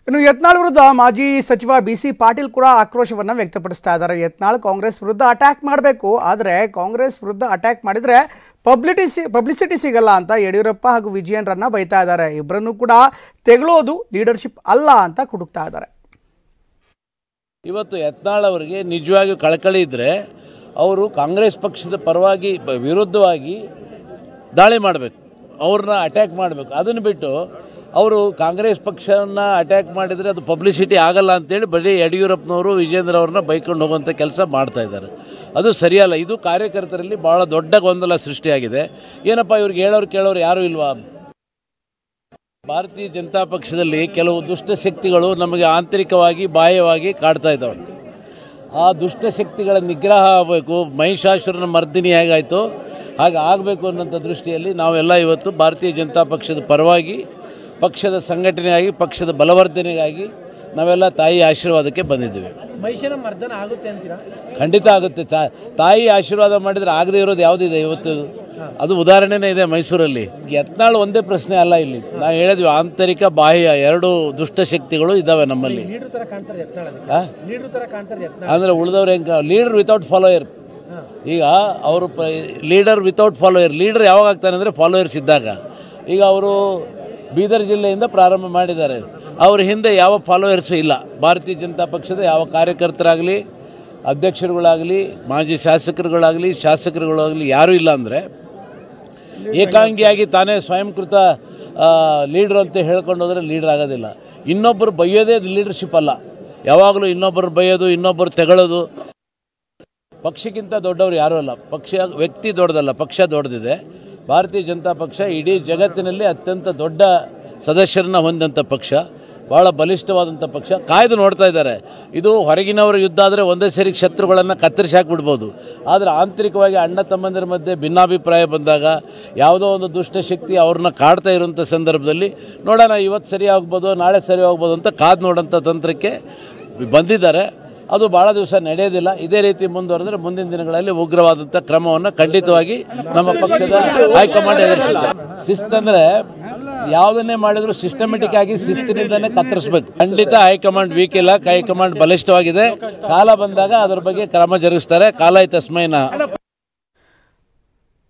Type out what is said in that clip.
ಇನ್ನು ಯತ್ನಾಳ್ ವಿರುದ್ಧ ಮಾಜಿ ಸಚಿವ ಬಿಸಿ ಪಾಟೀಲ್ ಕೂಡ ಆಕ್ರೋಶವನ್ನು ವ್ಯಕ್ತಪಡಿಸ್ತಾ ಇದ್ದಾರೆ. ಯತ್ನಾಳ್ ಕಾಂಗ್ರೆಸ್ ವಿರುದ್ಧ ಅಟ್ಯಾಕ್ ಮಾಡಬೇಕು, ಆದರೆ ಕಾಂಗ್ರೆಸ್ ವಿರುದ್ಧ ಅಟ್ಯಾಕ್ ಮಾಡಿದರೆ ಪಬ್ಲಿಸಿಟಿ ಸಿಗಲ್ಲ ಅಂತ ಯಡಿಯೂರಪ್ಪ ಹಾಗೂ ವಿಜಯೇಂದ್ರನ್ನ ಬೈತಾ ಇದ್ದಾರೆ. ಇಬ್ಬರನ್ನು ಕೂಡ ತೆಗಳೋದು ಲೀಡರ್ಶಿಪ್ ಅಲ್ಲ ಅಂತ ಕುಟುಕ್ತಾ ಇದ್ದಾರೆ. ಇವತ್ತು ಯತ್ನಾಳ್ ಅವರಿಗೆ ನಿಜವಾಗಿಯೂ ಕಳಕಳಿ ಇದ್ದರೆ ಅವರು ಕಾಂಗ್ರೆಸ್ ಪಕ್ಷದ ಪರವಾಗಿ ವಿರುದ್ಧವಾಗಿ ದಾಳಿ ಮಾಡಬೇಕು, ಅವ್ರನ್ನ ಅಟ್ಯಾಕ್ ಮಾಡಬೇಕು. ಅದನ್ನು ಬಿಟ್ಟು ಅವರು ಕಾಂಗ್ರೆಸ್ ಪಕ್ಷವನ್ನು ಅಟ್ಯಾಕ್ ಮಾಡಿದರೆ ಅದು ಪಬ್ಲಿಸಿಟಿ ಆಗಲ್ಲ ಅಂತೇಳಿ ಬರೀ ಯಡಿಯೂರಪ್ಪನವರು ವಿಜೇಂದ್ರ ಅವ್ರನ್ನ ಬೈಕೊಂಡು ಹೋಗುವಂಥ ಕೆಲಸ ಮಾಡ್ತಾ ಇದ್ದಾರೆ. ಅದು ಸರಿಯಲ್ಲ. ಇದು ಕಾರ್ಯಕರ್ತರಲ್ಲಿ ಭಾಳ ದೊಡ್ಡ ಗೊಂದಲ ಸೃಷ್ಟಿಯಾಗಿದೆ. ಏನಪ್ಪ ಇವ್ರಿಗೆ ಹೇಳೋರು ಕೇಳೋರು ಯಾರೂ ಇಲ್ವಾ? ಭಾರತೀಯ ಜನತಾ ಪಕ್ಷದಲ್ಲಿ ಕೆಲವು ದುಷ್ಟಶಕ್ತಿಗಳು ನಮಗೆ ಆಂತರಿಕವಾಗಿ ಬಾಹ್ಯವಾಗಿ ಕಾಡ್ತಾ ಇದ್ದಾವೆ. ಆ ದುಷ್ಟಶಕ್ತಿಗಳ ನಿಗ್ರಹ ಆಗಬೇಕು. ಮಹಿಷಾಸುರನ ಮರ್ದಿನಿ ಹೇಗಾಯಿತು ಹಾಗೆ ಆಗಬೇಕು ಅನ್ನೋಂಥ ದೃಷ್ಟಿಯಲ್ಲಿ ನಾವೆಲ್ಲ ಇವತ್ತು ಭಾರತೀಯ ಜನತಾ ಪಕ್ಷದ ಪರವಾಗಿ ಪಕ್ಷದ ಸಂಘಟನೆಗಾಗಿ ಪಕ್ಷದ ಬಲವರ್ಧನೆಗಾಗಿ ನಾವೆಲ್ಲ ತಾಯಿ ಆಶೀರ್ವಾದಕ್ಕೆ ಬಂದಿದ್ದೀವಿ. ಮಹಿಷನ ಮರ್ದನ ಆಗುತ್ತೆ ಅಂತೀರಾ? ಖಂಡಿತ ಆಗುತ್ತೆ. ತಾಯಿ ಆಶೀರ್ವಾದ ಮಾಡಿದರೆ ಆಗದೇ ಇರೋದು ಯಾವುದಿದೆ ಇವತ್ತು? ಅದು ಉದಾಹರಣೆನೇ ಇದೆ ಮೈಸೂರಲ್ಲಿ. ಯತ್ನಾಳ್ ಒಂದೇ ಪ್ರಶ್ನೆ ಅಲ್ಲ, ಇಲ್ಲಿ ನಾವು ಹೇಳಿದ್ವಿ ಆಂತರಿಕ ಬಾಹ್ಯ ಎರಡು ದುಷ್ಟಶಕ್ತಿಗಳು ಇದ್ದಾವೆ ನಮ್ಮಲ್ಲಿ. ಅಂದರೆ ಉಳಿದವ್ರು ಹೆಂಗೆ ಲೀಡರ್ ವಿತೌಟ್ ಫಾಲೋಯರ್. ಈಗ ಅವರು ಲೀಡರ್ ವಿತೌಟ್ ಫಾಲೋಯರ್. ಲೀಡರ್ ಯಾವಾಗ ಆಗ್ತಾನೆ ಅಂದರೆ ಫಾಲೋಯರ್ಸ್ ಇದ್ದಾಗ. ಈಗ ಅವರು ಬೀದರ್ ಜಿಲ್ಲೆಯಿಂದ ಪ್ರಾರಂಭ ಮಾಡಿದ್ದಾರೆ. ಅವ್ರ ಹಿಂದೆ ಯಾವ ಫಾಲೋಯರ್ಸು ಇಲ್ಲ. ಭಾರತೀಯ ಜನತಾ ಪಕ್ಷದ ಯಾವ ಕಾರ್ಯಕರ್ತರಾಗಲಿ, ಅಧ್ಯಕ್ಷರುಗಳಾಗಲಿ, ಮಾಜಿ ಶಾಸಕರುಗಳಾಗಲಿ ಯಾರೂ ಇಲ್ಲ. ಅಂದರೆ ಏಕಾಂಗಿಯಾಗಿ ತಾನೇ ಸ್ವಯಂಕೃತ ಲೀಡ್ರ್ ಅಂತ ಹೇಳ್ಕೊಂಡು ಹೋದರೆ ಲೀಡ್ರ್ ಆಗೋದಿಲ್ಲ. ಇನ್ನೊಬ್ಬರು ಬೈಯೋದೇ ಲೀಡರ್ಶಿಪ್ ಅಲ್ಲ. ಯಾವಾಗಲೂ ಇನ್ನೊಬ್ಬರು ಬೈಯೋದು, ಇನ್ನೊಬ್ಬರು ತೆಗಳೋದು. ಪಕ್ಷಕ್ಕಿಂತ ದೊಡ್ಡವರು ಯಾರೂ ಅಲ್ಲ. ವ್ಯಕ್ತಿ ದೊಡ್ಡದಲ್ಲ, ಪಕ್ಷ ದೊಡ್ಡದಿದೆ. ಭಾರತೀಯ ಜನತಾ ಪಕ್ಷ ಇಡೀ ಜಗತ್ತಿನಲ್ಲಿ ಅತ್ಯಂತ ದೊಡ್ಡ ಸದಸ್ಯರನ್ನ ಹೊಂದಂಥ ಪಕ್ಷ, ಭಾಳ ಬಲಿಷ್ಠವಾದಂಥ ಪಕ್ಷ. ಕಾಯ್ದು ನೋಡ್ತಾ ಇದ್ದಾರೆ. ಇದು ಹೊರಗಿನವರ ಯುದ್ಧ ಆದರೆ ಒಂದೇ ಸರಿ ಶತ್ರುಗಳನ್ನು ಕತ್ತರಿಸಿ ಹಾಕಿಬಿಡ್ಬೋದು. ಆದರೆ ಆಂತರಿಕವಾಗಿ ಅಣ್ಣ ತಮ್ಮಂದಿರ ಮಧ್ಯೆ ಭಿನ್ನಾಭಿಪ್ರಾಯ ಬಂದಾಗ ಯಾವುದೋ ಒಂದು ದುಷ್ಟಶಕ್ತಿ ಅವ್ರನ್ನ ಕಾಡ್ತಾ ಇರುವಂಥ ಸಂದರ್ಭದಲ್ಲಿ ನೋಡೋಣ ಇವತ್ತು ಸರಿ ಆಗ್ಬೋದು, ನಾಳೆ ಸರಿ ಆಗ್ಬೋದು ಅಂತ ಕಾದು ನೋಡೋಂಥ ತಂತ್ರಕ್ಕೆ ಬಂದಿದ್ದಾರೆ. ಅದು ಭಾಳ ದಿವಸ ನಡೆಯೋದಿಲ್ಲ. ಇದೇ ರೀತಿ ಮುಂದುವರೆದರೆ ಮುಂದಿನ ದಿನಗಳಲ್ಲಿ ಉಗ್ರವಾದಂಥ ಕ್ರಮವನ್ನು ಖಂಡಿತವಾಗಿ ನಮ್ಮ ಪಕ್ಷದ ಹೈಕಮಾಂಡ್ ಎದುರಿಸುತ್ತೆ. ಶಿಸ್ತಂದರೆ ಯಾವುದನ್ನೇ ಮಾಡಿದ್ರು ಸಿಸ್ಟಮೆಟಿಕ್ ಆಗಿ ಶಿಸ್ತಿನಿಂದನೇ ಕತ್ತರಿಸಬೇಕು. ಖಂಡಿತ ಹೈಕಮಾಂಡ್ ವೀಕ್ ಇಲ್ಲ, ಹೈಕಮಾಂಡ್ ಬಲಿಷ್ಠವಾಗಿದೆ. ಕಾಲ ಬಂದಾಗ ಅದರ ಬಗ್ಗೆ ಕ್ರಮ ಜರುಗಿಸ್ತಾರೆ. ಕಾಲ ತಸ್ಮೈನ